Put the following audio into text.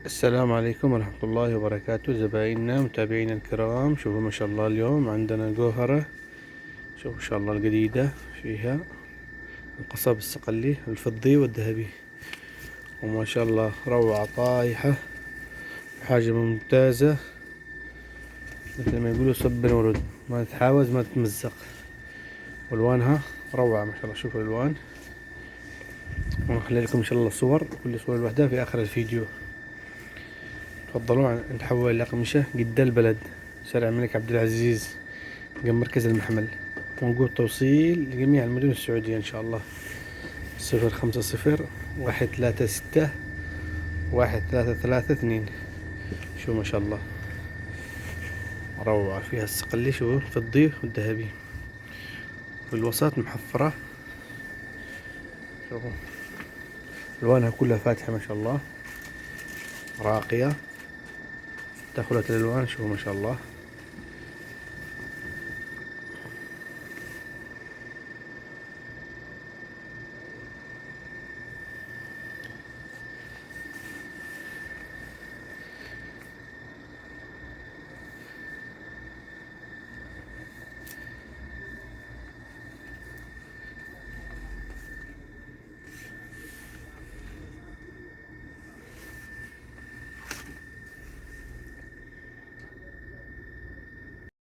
السلام عليكم ورحمة الله وبركاته، زبايننا متابعينا الكرام. شوفوا ما شاء الله اليوم عندنا جوهرة. شوفوا ما شاء الله الجديدة فيها القصب الصقلي الفضي والذهبي، وما شاء الله روعة طايحة، حاجة ممتازة مثل ما يقولوا صب ورد، ما تتحاوز ما تتمزق، والوانها روعة ما شاء الله. شوفوا الالوان، ونخلي لكم ان شاء الله صور، كل صورة لوحدها في اخر الفيديو. تفضلوا عند حواء الأقمشة قد البلد، شارع الملك عبد العزيز جنب مركز المحمل، ونقول توصيل لجميع المدن السعودية إن شاء الله. 0501361332. شو ما شاء الله روعة، فيها الصقلي شو فضي والذهبي، في الوسط محفرة. شوفوا ألوانها كلها فاتحة ما شاء الله، راقية، تدخلت الألوان. شوفوا ما شاء الله